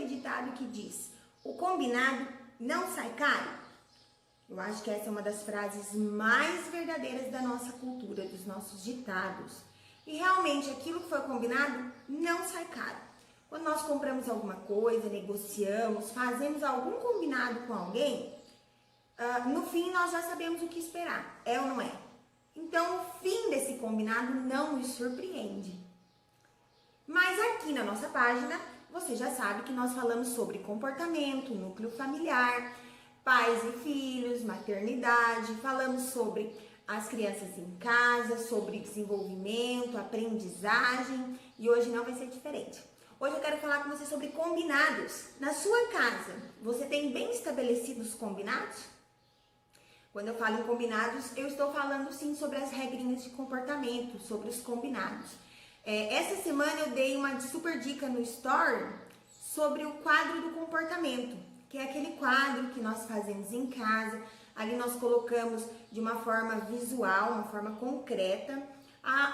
aquele ditado que diz: o combinado não sai caro? Eu acho que essa é uma das frases mais verdadeiras da nossa cultura, dos nossos ditados. E realmente aquilo que foi combinado não sai caro. Quando nós compramos alguma coisa, negociamos, fazemos algum combinado com alguém, no fim nós já sabemos o que esperar, é ou não é? Então o fim desse combinado não nos surpreende. Mas aqui na nossa página, você já sabe que nós falamos sobre comportamento, núcleo familiar, pais e filhos, maternidade, falamos sobre as crianças em casa, sobre desenvolvimento, aprendizagem, e hoje não vai ser diferente. Hoje eu quero falar com você sobre combinados. Na sua casa, você tem bem estabelecidos os combinados? Quando eu falo em combinados, eu estou falando sim sobre as regrinhas de comportamento, sobre os combinados. Essa semana eu dei uma super dica no Story sobre o quadro do comportamento, que é aquele quadro que nós fazemos em casa. Ali nós colocamos de uma forma visual, uma forma concreta,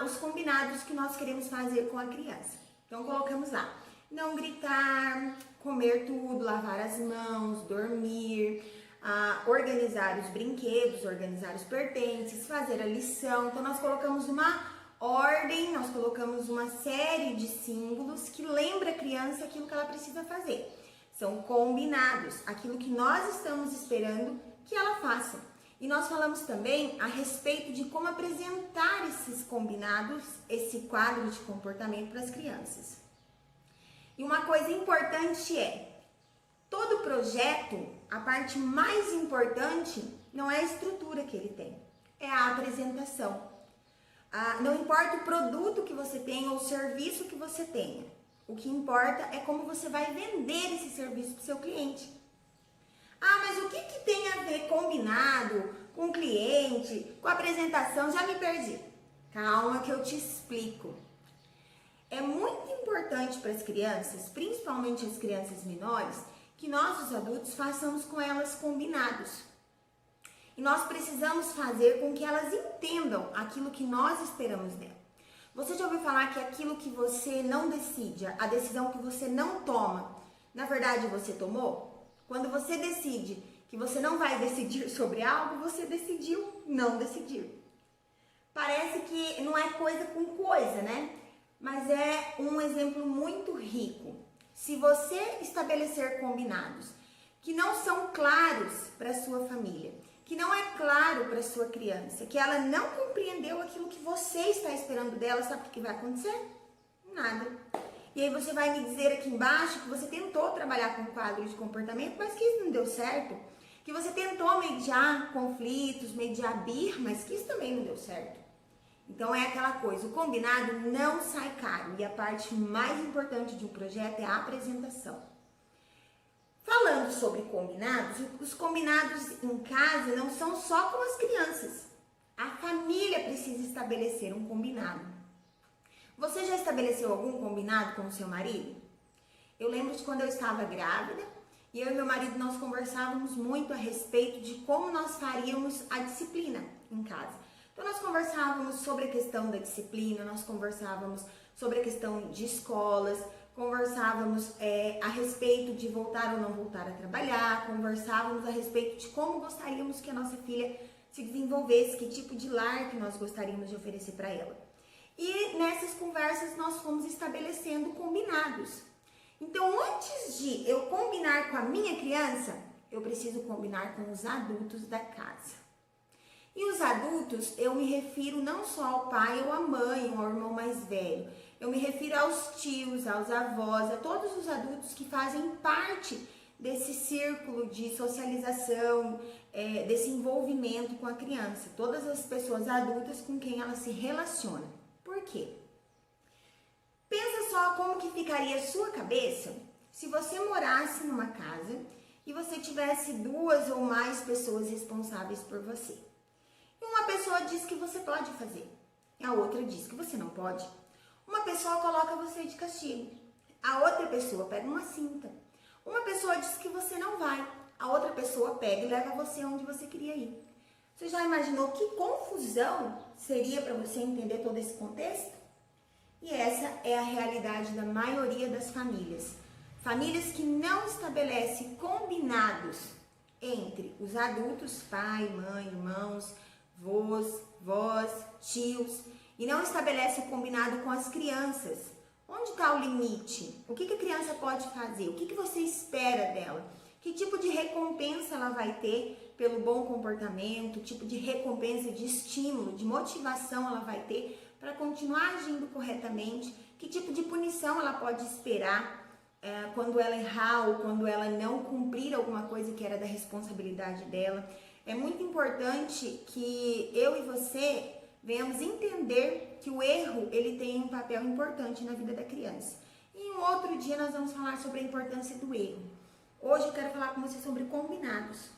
os combinados que nós queremos fazer com a criança. Então colocamos lá: não gritar, comer tudo, lavar as mãos, dormir, organizar os brinquedos, organizar os pertences, fazer a lição. Então nós colocamos uma ordem, nós colocamos uma série de símbolos que lembra a criança aquilo que ela precisa fazer. São combinados, aquilo que nós estamos esperando que ela faça. E nós falamos também a respeito de como apresentar esses combinados, esse quadro de comportamento para as crianças. E uma coisa importante é: todo projeto, a parte mais importante não é a estrutura que ele tem, é a apresentação. Não importa o produto que você tenha ou o serviço que você tenha, o que importa é como você vai vender esse serviço para o seu cliente. Mas o que tem a ver combinado com o cliente, com a apresentação? Já me perdi. Calma que eu te explico. É muito importante para as crianças, principalmente as crianças menores, que nós, os adultos, façamos com elas combinados. E nós precisamos fazer com que elas entendam aquilo que nós esperamos dela. Você já ouviu falar que aquilo que você não decide, a decisão que você não toma, na verdade você tomou? Quando você decide que você não vai decidir sobre algo, você decidiu não decidir. Parece que não é coisa com coisa, né? Mas é um exemplo muito rico. Se você estabelecer combinados que não são claros para a sua família, que não é claro para a sua criança, que ela não compreendeu aquilo que você está esperando dela, sabe o que vai acontecer? Nada. E aí você vai me dizer aqui embaixo que você tentou trabalhar com quadro de comportamento, mas que isso não deu certo. Que você tentou mediar conflitos, mediar birra, mas que isso também não deu certo. Então é aquela coisa, o combinado não sai caro. E a parte mais importante de um projeto é a apresentação. Falando sobre combinados, os combinados em casa não são só com as crianças. A família precisa estabelecer um combinado. Você já estabeleceu algum combinado com o seu marido? Eu lembro de quando eu estava grávida e eu e meu marido nós conversávamos muito a respeito de como nós faríamos a disciplina em casa. Então nós conversávamos sobre a questão da disciplina, nós conversávamos sobre a questão de escolas, conversávamos a respeito de voltar ou não voltar a trabalhar, conversávamos a respeito de como gostaríamos que a nossa filha se desenvolvesse, que tipo de lar que nós gostaríamos de oferecer para ela. E nessas conversas nós fomos estabelecendo combinados. Então, antes de eu combinar com a minha criança, eu preciso combinar com os adultos da casa. E os adultos, eu me refiro não só ao pai ou à mãe, ou ao irmão mais velho. Eu me refiro aos tios, aos avós, a todos os adultos que fazem parte desse círculo de socialização, desse envolvimento com a criança. Todas as pessoas adultas com quem ela se relaciona. Por quê? Pensa só como que ficaria a sua cabeça se você morasse numa casa e você tivesse 2 ou mais pessoas responsáveis por você. E uma pessoa diz que você pode fazer, a outra diz que você não pode. Uma pessoa coloca você de castigo, a outra pessoa pega uma cinta. Uma pessoa diz que você não vai, a outra pessoa pega e leva você onde você queria ir. Você já imaginou que confusão seria para você entender todo esse contexto? E essa é a realidade da maioria das famílias. Famílias que não estabelecem combinados entre os adultos, pai, mãe, irmãos, vós, tios, e não estabelece o combinado com as crianças. Onde está o limite? O que a criança pode fazer? O que você espera dela? Que tipo de recompensa ela vai ter pelo bom comportamento? Que tipo de recompensa, de estímulo, de motivação ela vai ter para continuar agindo corretamente? Que tipo de punição ela pode esperar quando ela errar ou quando ela não cumprir alguma coisa que era da responsabilidade dela? É muito importante que eu e você venhamos entender que o erro, ele tem um papel importante na vida da criança. E em um outro dia nós vamos falar sobre a importância do erro. Hoje eu quero falar com você sobre combinados.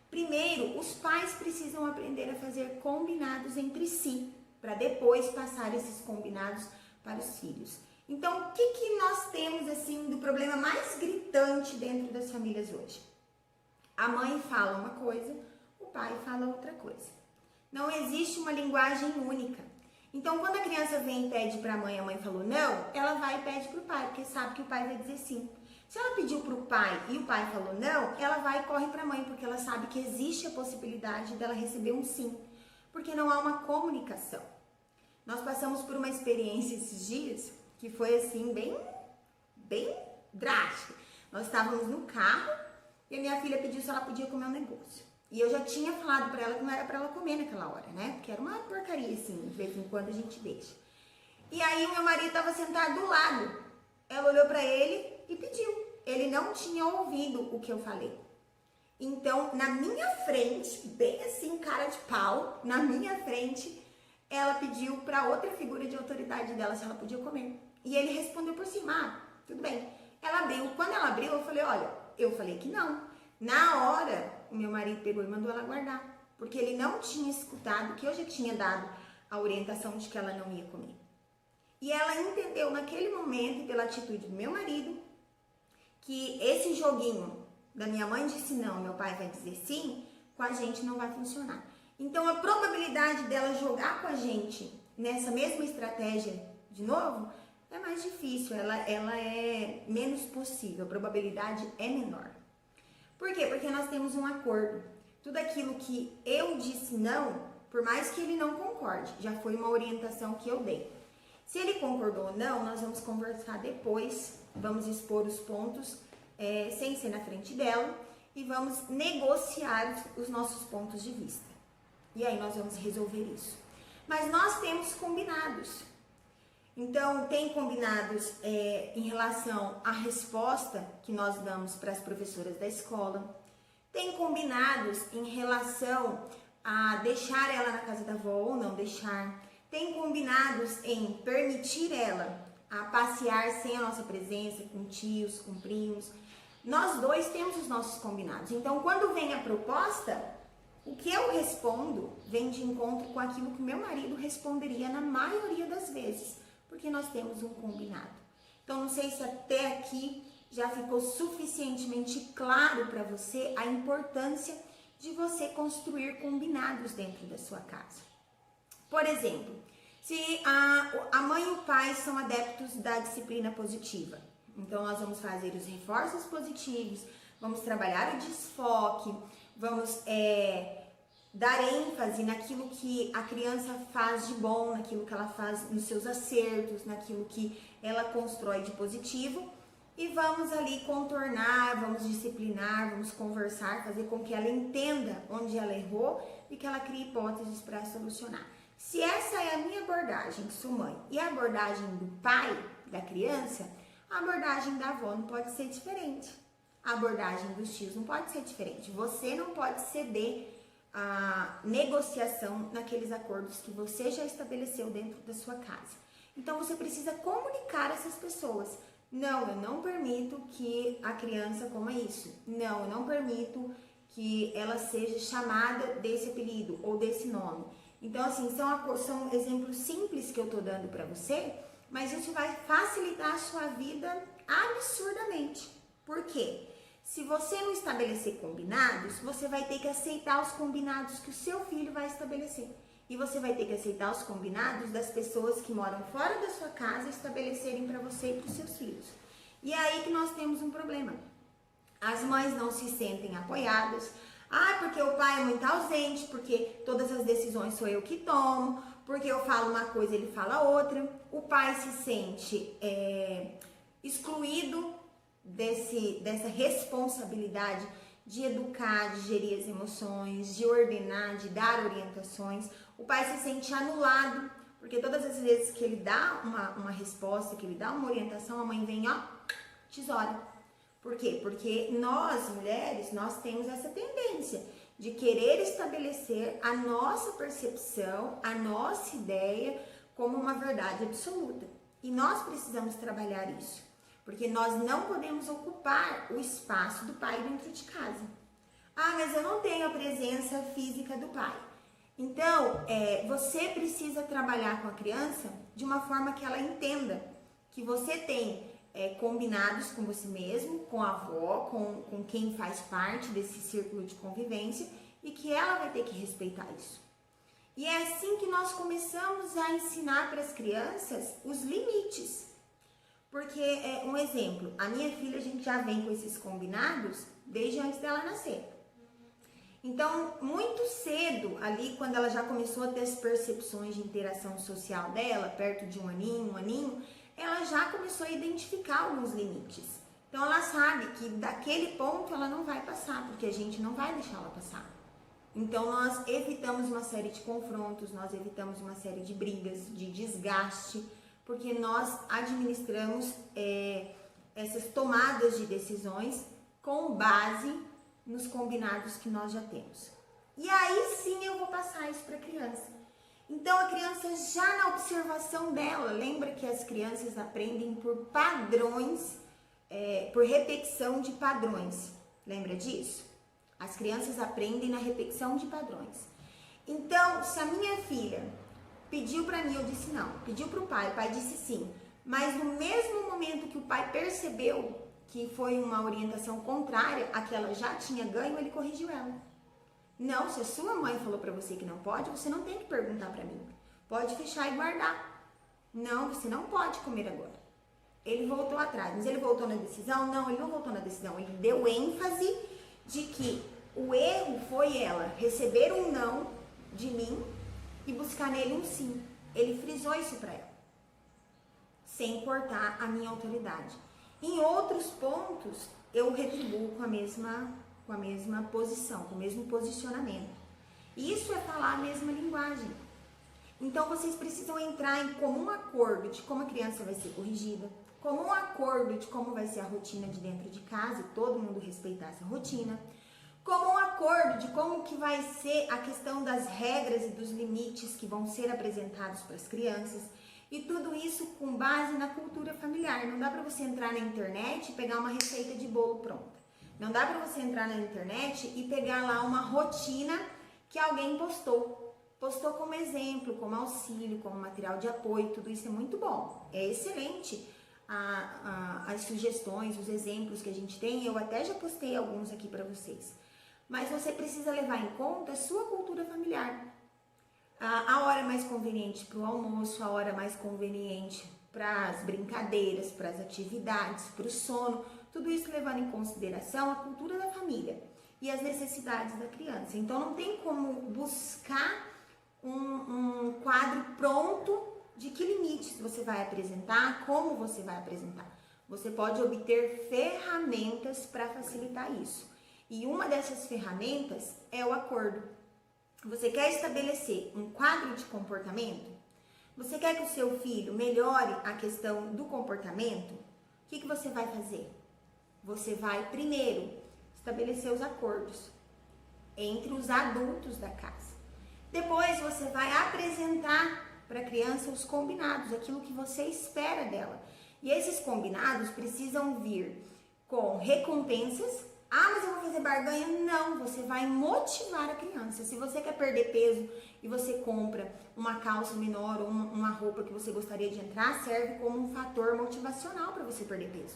Primeiro, os pais precisam aprender a fazer combinados entre si, para depois passar esses combinados para os filhos. Então, o que nós temos assim do problema mais gritante dentro das famílias hoje? A mãe fala uma coisa, o pai fala outra coisa. Não existe uma linguagem única. Então, quando a criança vem e pede para a mãe falou não, ela vai e pede para o pai, porque sabe que o pai vai dizer sim. Se ela pediu para o pai e o pai falou não, ela vai e corre para a mãe, porque ela sabe que existe a possibilidade dela receber um sim, porque não há uma comunicação. Nós passamos por uma experiência esses dias que foi assim, bem drástica. Nós estávamos no carro e a minha filha pediu se ela podia comer um negócio. E eu já tinha falado pra ela que não era pra ela comer naquela hora, né? Porque era uma porcaria, assim, de vez em quando a gente deixa. E aí o meu marido tava sentado do lado. Ela olhou pra ele e pediu. Ele não tinha ouvido o que eu falei. Então, na minha frente, bem assim, cara de pau, na minha frente, ela pediu pra outra figura de autoridade dela se ela podia comer. E ele respondeu por cima, tudo bem. Ela abriu. Quando ela abriu, eu falei, olha, eu falei que não. Na hora, o meu marido pegou e mandou ela guardar, porque ele não tinha escutado que eu já tinha dado a orientação de que ela não ia comer. E ela entendeu naquele momento, pela atitude do meu marido, que esse joguinho da minha mãe disse não, meu pai vai dizer sim, com a gente não vai funcionar. Então, a probabilidade dela jogar com a gente nessa mesma estratégia de novo é mais difícil, ela é menos possível, a probabilidade é menor. Por quê? Porque nós temos um acordo. Tudo aquilo que eu disse não, por mais que ele não concorde, já foi uma orientação que eu dei. Se ele concordou ou não, nós vamos conversar depois, vamos expor os pontos sem ser na frente dela e vamos negociar os nossos pontos de vista. E aí nós vamos resolver isso. Mas nós temos combinados. Então, tem combinados em relação à resposta que nós damos para as professoras da escola. Tem combinados em relação a deixar ela na casa da avó ou não deixar. Tem combinados em permitir ela a passear sem a nossa presença, com tios, com primos. Nós dois temos os nossos combinados. Então, quando vem a proposta, o que eu respondo vem de encontro com aquilo que meu marido responderia na maioria das vezes, porque nós temos um combinado. Então, não sei se até aqui já ficou suficientemente claro para você a importância de você construir combinados dentro da sua casa. Por exemplo, se a mãe e o pai são adeptos da disciplina positiva, então nós vamos fazer os reforços positivos, vamos trabalhar o desfoque, vamos dar ênfase naquilo que a criança faz de bom, naquilo que ela faz nos seus acertos, naquilo que ela constrói de positivo, e vamos ali contornar, vamos disciplinar, vamos conversar, fazer com que ela entenda onde ela errou e que ela crie hipóteses para solucionar. Se essa é a minha abordagem, que sou mãe, e a abordagem do pai da criança, a abordagem da avó não pode ser diferente. A abordagem dos tios não pode ser diferente. Você não pode ceder a negociação naqueles acordos que você já estabeleceu dentro da sua casa. Então, você precisa comunicar a essas pessoas. Não, eu não permito que a criança coma isso. Não, eu não permito que ela seja chamada desse apelido ou desse nome. Então, assim, são exemplos simples que eu tô dando para você, mas isso vai facilitar a sua vida absurdamente. Por quê? Se você não estabelecer combinados, você vai ter que aceitar os combinados que o seu filho vai estabelecer. E você vai ter que aceitar os combinados das pessoas que moram fora da sua casa estabelecerem para você e para os seus filhos. E é aí que nós temos um problema. As mães não se sentem apoiadas. Ah, porque o pai é muito ausente, porque todas as decisões sou eu que tomo, porque eu falo uma coisa, ele fala outra. O pai se sente excluído dessa responsabilidade de educar, de gerir as emoções, de ordenar, de dar orientações. O pai se sente anulado, porque todas as vezes que ele dá uma resposta, que ele dá uma orientação, a mãe vem, ó, tesoura. Por quê? Porque nós, mulheres, nós temos essa tendência de querer estabelecer a nossa percepção, a nossa ideia como uma verdade absoluta. E nós precisamos trabalhar isso, porque nós não podemos ocupar o espaço do pai dentro de casa. Ah, mas eu não tenho a presença física do pai. Então, você precisa trabalhar com a criança de uma forma que ela entenda que você tem combinados com você mesmo, com a avó, com quem faz parte desse círculo de convivência e que ela vai ter que respeitar isso. E é assim que nós começamos a ensinar para as crianças os limites. Porque, um exemplo, a minha filha, a gente já vem com esses combinados desde antes dela nascer. Então, muito cedo, ali, quando ela já começou a ter as percepções de interação social dela, perto de um aninho, ela já começou a identificar alguns limites. Então, ela sabe que daquele ponto ela não vai passar, porque a gente não vai deixar ela passar. Então, nós evitamos uma série de confrontos, nós evitamos uma série de brigas, de desgaste, porque nós administramos essas tomadas de decisões com base nos combinados que nós já temos. E aí sim eu vou passar isso para a criança. Então a criança já na observação dela, lembra que as crianças aprendem por padrões, por repetição de padrões. Lembra disso? As crianças aprendem na repetição de padrões. Então, se a minha filha pediu para mim, eu disse não. Pediu para o pai disse sim. Mas no mesmo momento que o pai percebeu que foi uma orientação contrária a que ela já tinha ganho, ele corrigiu ela. Não, se a sua mãe falou para você que não pode, você não tem que perguntar para mim. Pode fechar e guardar. Não, você não pode comer agora. Ele voltou atrás, mas ele voltou na decisão? Não, ele não voltou na decisão. Ele deu ênfase de que o erro foi ela receber um não de mim e buscar nele um sim. Ele frisou isso para ela, sem cortar a minha autoridade. Em outros pontos, eu retribuo com a mesma posição, com o mesmo posicionamento. Isso é falar a mesma linguagem. Então, vocês precisam entrar em comum acordo de como a criança vai ser corrigida, comum acordo de como vai ser a rotina de dentro de casa e todo mundo respeitar essa rotina, comum acordo de como que vai ser a questão das regras e dos limites que vão ser apresentados para as crianças. E tudo isso com base na cultura familiar. Não dá para você entrar na internet e pegar uma receita de bolo pronta. Não dá para você entrar na internet e pegar lá uma rotina que alguém postou. Postou como exemplo, como auxílio, como material de apoio. Tudo isso é muito bom. É excelente as sugestões, os exemplos que a gente tem. Eu até já postei alguns aqui para vocês. Mas você precisa levar em conta a sua cultura familiar. A hora mais conveniente para o almoço, a hora mais conveniente para as brincadeiras, para as atividades, para o sono, tudo isso levando em consideração a cultura da família e as necessidades da criança. Então não tem como buscar um quadro pronto de que limites você vai apresentar, como você vai apresentar. Você pode obter ferramentas para facilitar isso. E uma dessas ferramentas é o acordo. Você quer estabelecer um quadro de comportamento? Você quer que o seu filho melhore a questão do comportamento? O que você vai fazer? Você vai primeiro estabelecer os acordos entre os adultos da casa. Depois você vai apresentar para a criança os combinados, aquilo que você espera dela. E esses combinados precisam vir com recompensas. Ah, mas eu vou fazer barganha? Não, você vai motivar a criança. Se você quer perder peso e você compra uma calça menor ou uma roupa que você gostaria de entrar, serve como um fator motivacional para você perder peso.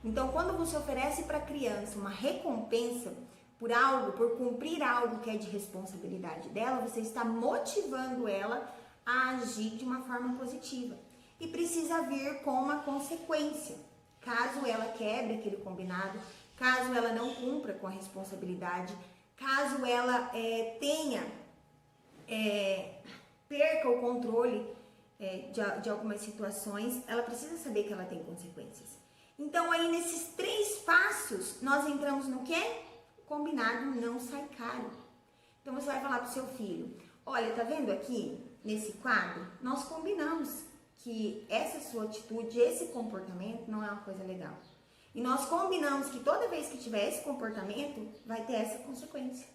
Então, quando você oferece para a criança uma recompensa por algo, por cumprir algo que é de responsabilidade dela, você está motivando ela a agir de uma forma positiva. E precisa vir com uma consequência. caso ela quebre aquele combinado, caso ela não cumpra com a responsabilidade, caso ela perca o controle de algumas situações, ela precisa saber que ela tem consequências. Então, aí nesses 3 passos, nós entramos no quê? O combinado não sai caro. Então, você vai falar pro seu filho, olha, tá vendo aqui, nesse quadro? Nós combinamos que essa sua atitude, esse comportamento não é uma coisa legal. E nós combinamos que toda vez que tiver esse comportamento, vai ter essa consequência.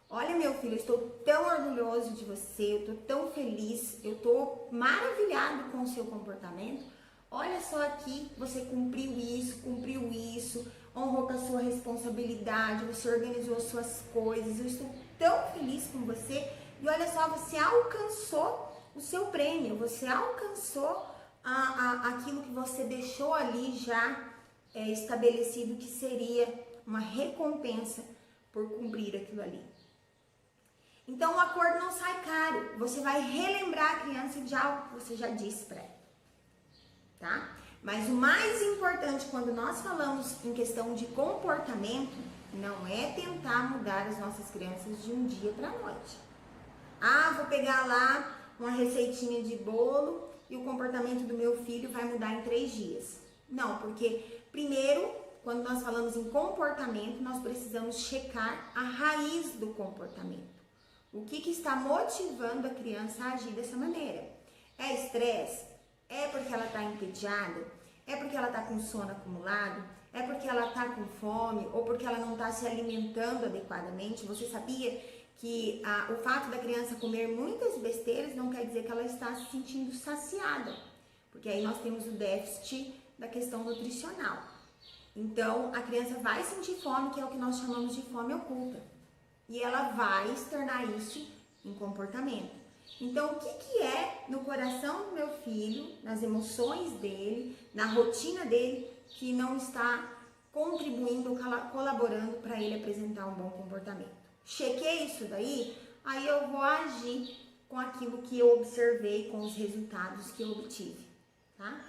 Olha, meu filho, eu estou tão orgulhoso de você, eu estou tão feliz, eu estou maravilhado com o seu comportamento. Olha só aqui, você cumpriu isso, honrou com a sua responsabilidade, você organizou as suas coisas, eu estou tão feliz com você. E olha só, você alcançou o seu prêmio, você alcançou aquilo que você deixou ali já estabelecido que seria uma recompensa por cumprir aquilo ali. Então o acordo não sai caro, você vai relembrar a criança de algo que você já disse para ela, tá? Mas o mais importante quando nós falamos em questão de comportamento, não é tentar mudar as nossas crianças de um dia para a noite. Ah, vou pegar lá uma receitinha de bolo e o comportamento do meu filho vai mudar em 3 dias. Não, porque primeiro, quando nós falamos em comportamento, nós precisamos checar a raiz do comportamento. O que está motivando a criança a agir dessa maneira? É estresse? É porque ela está entediada? É porque ela está com sono acumulado? É porque ela está com fome? Ou porque ela não está se alimentando adequadamente? Você sabia que o fato da criança comer muitas besteiras não quer dizer que ela está se sentindo saciada? Porque aí nós temos o déficit da questão nutricional. Então, a criança vai sentir fome, que é o que nós chamamos de fome oculta. E ela vai externar isso em comportamento. Então, o que é no coração do meu filho, nas emoções dele, na rotina dele, que não está contribuindo, colaborando para ele apresentar um bom comportamento? Chequei isso daí, aí eu vou agir com aquilo que eu observei, com os resultados que eu obtive, tá?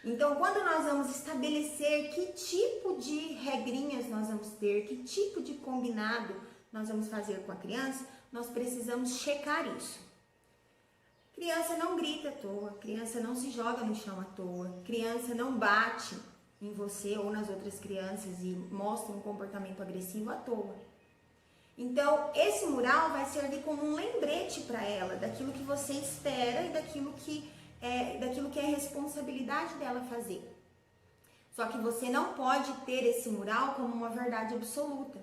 Então, quando nós vamos estabelecer que tipo de regrinhas nós vamos ter, que tipo de combinado nós vamos fazer com a criança, nós precisamos checar isso. Criança não grita à toa, criança não se joga no chão à toa, criança não bate em você ou nas outras crianças e mostra um comportamento agressivo à toa. Então, esse mural vai servir como um lembrete para ela daquilo que você espera e daquilo que é responsabilidade dela fazer. Só que você não pode ter esse mural como uma verdade absoluta,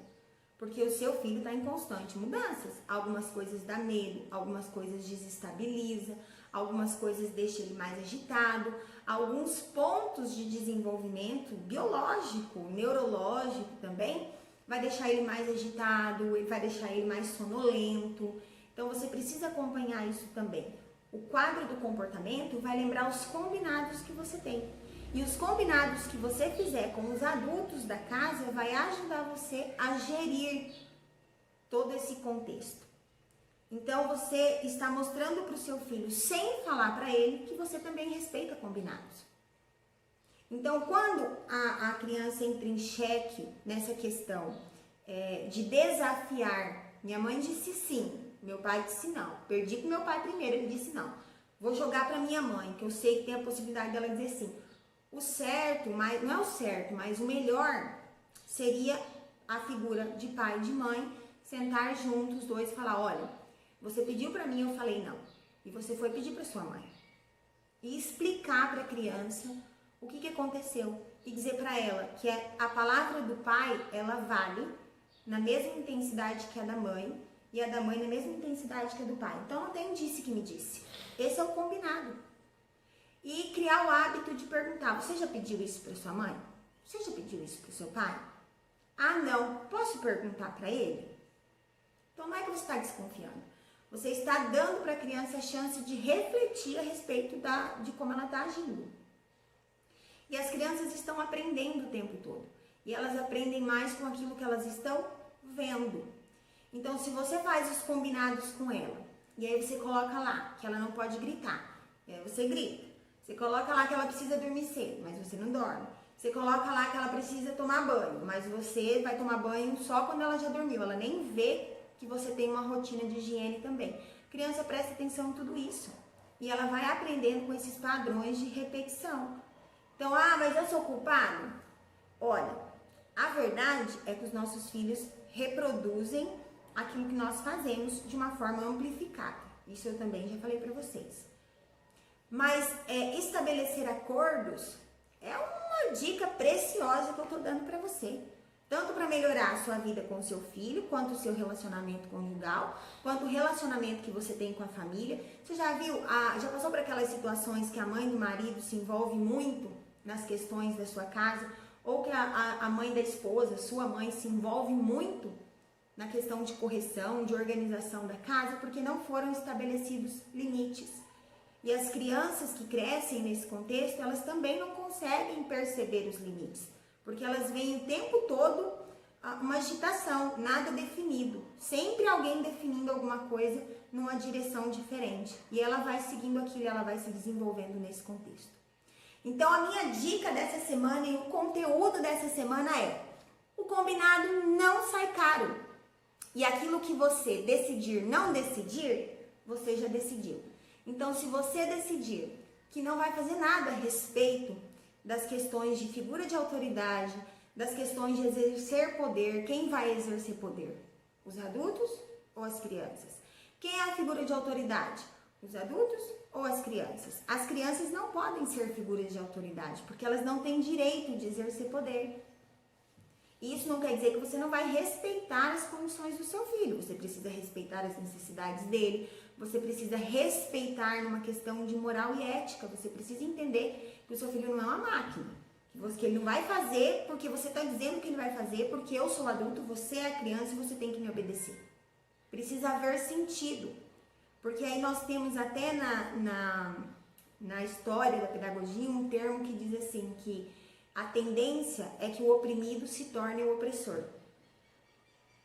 porque o seu filho está em constante mudanças. Algumas coisas dá medo, algumas coisas desestabiliza, algumas coisas deixam ele mais agitado, alguns pontos de desenvolvimento biológico, neurológico também, vai deixar ele mais agitado, ele vai deixar ele mais sonolento. Então você precisa acompanhar isso também. O quadro do comportamento vai lembrar os combinados que você tem. E os combinados que você fizer com os adultos da casa vai ajudar você a gerir todo esse contexto. Então você está mostrando para o seu filho, sem falar para ele, que você também respeita combinados. Então quando a criança entra em xeque nessa questão de desafiar, minha mãe disse sim, meu pai disse não, perdi com meu pai primeiro, ele disse não, vou jogar para minha mãe, que eu sei que tem a possibilidade dela dizer sim. O certo, mas não é o certo, mas o melhor seria a figura de pai e de mãe sentar juntos, os dois, e falar, olha, você pediu para mim, eu falei não, e você foi pedir para sua mãe. E explicar para a criança o que aconteceu e dizer para ela que a palavra do pai, ela vale na mesma intensidade que a da mãe e a da mãe na mesma intensidade que a do pai. Então não tem disse que me disse. Esse é o combinado. E criar o hábito de perguntar, você já pediu isso para sua mãe? Você já pediu isso para o seu pai? Ah, não. Posso perguntar para ele? Então não é que você está desconfiando. Você está dando para a criança a chance de refletir a respeito de como ela está agindo. E as crianças estão aprendendo o tempo todo. E elas aprendem mais com aquilo que elas estão vendo. Então, se você faz os combinados com ela, e aí você coloca lá que ela não pode gritar, e aí você grita. Você coloca lá que ela precisa dormir cedo, mas você não dorme. Você coloca lá que ela precisa tomar banho, mas você vai tomar banho só quando ela já dormiu. Ela nem vê que você tem uma rotina de higiene também. Criança presta atenção em tudo isso. E ela vai aprendendo com esses padrões de repetição. Então, mas eu sou culpado? Olha, a verdade é que os nossos filhos reproduzem aquilo que nós fazemos de uma forma amplificada. Isso eu também já falei para vocês. Mas estabelecer acordos é uma dica preciosa que eu tô dando para você. Tanto para melhorar a sua vida com o seu filho, quanto o seu relacionamento conjugal, quanto o relacionamento que você tem com a família. Você já viu, já passou por aquelas situações que a mãe do marido se envolve muito nas questões da sua casa, ou que a mãe da esposa, sua mãe, se envolve muito na questão de correção, de organização da casa, porque não foram estabelecidos limites. E as crianças que crescem nesse contexto, elas também não conseguem perceber os limites, porque elas veem o tempo todo uma agitação, nada definido, sempre alguém definindo alguma coisa numa direção diferente, e ela vai seguindo aquilo, ela vai se desenvolvendo nesse contexto. Então a minha dica dessa semana e o conteúdo dessa semana é: o combinado não sai caro, e aquilo que você decidir não decidir, você já decidiu. Então, se você decidir que não vai fazer nada a respeito das questões de figura de autoridade, das questões de exercer poder, quem vai exercer poder? Os adultos ou as crianças? Quem é a figura de autoridade? Os adultos ou as crianças? As crianças não podem ser figuras de autoridade, porque elas não têm direito de exercer poder. Isso não quer dizer que você não vai respeitar as condições do seu filho. Você precisa respeitar as necessidades dele, você precisa respeitar numa questão de moral e ética. Você precisa entender que o seu filho não é uma máquina, que ele não vai fazer porque você está dizendo que ele vai fazer, porque eu sou adulto, você é criança e você tem que me obedecer. Precisa haver sentido, porque aí nós temos até na história da pedagogia um termo que diz assim, que a tendência é que o oprimido se torne o opressor.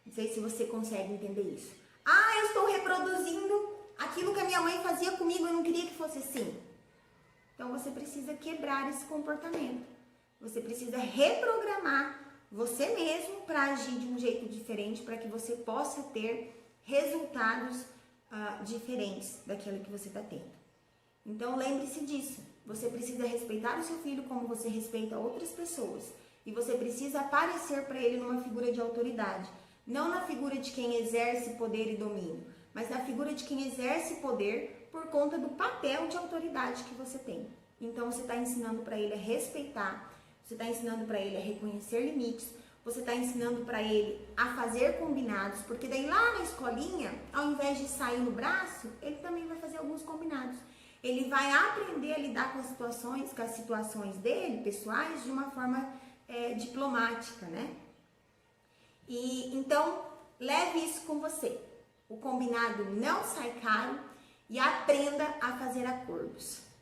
Não sei se você consegue entender isso. Eu estou reproduzindo aquilo que a minha mãe fazia comigo, eu não queria que fosse assim. Então você precisa quebrar esse comportamento. Você precisa reprogramar você mesmo para agir de um jeito diferente, para que você possa ter resultados diferentes daquilo que você está tendo. Então lembre-se disso. Você precisa respeitar o seu filho como você respeita outras pessoas. E você precisa aparecer para ele numa figura de autoridade. Não na figura de quem exerce poder e domínio, mas na figura de quem exerce poder por conta do papel de autoridade que você tem. Então você está ensinando para ele a respeitar, você está ensinando para ele a reconhecer limites, você está ensinando para ele a fazer combinados, porque daí lá na escolinha, ao invés de sair no braço, ele também vai fazer alguns combinados. Ele vai aprender a lidar com as situações dele, pessoais, de uma forma diplomática, né? E então, leve isso com você. O combinado não sai caro e aprenda a fazer acordos.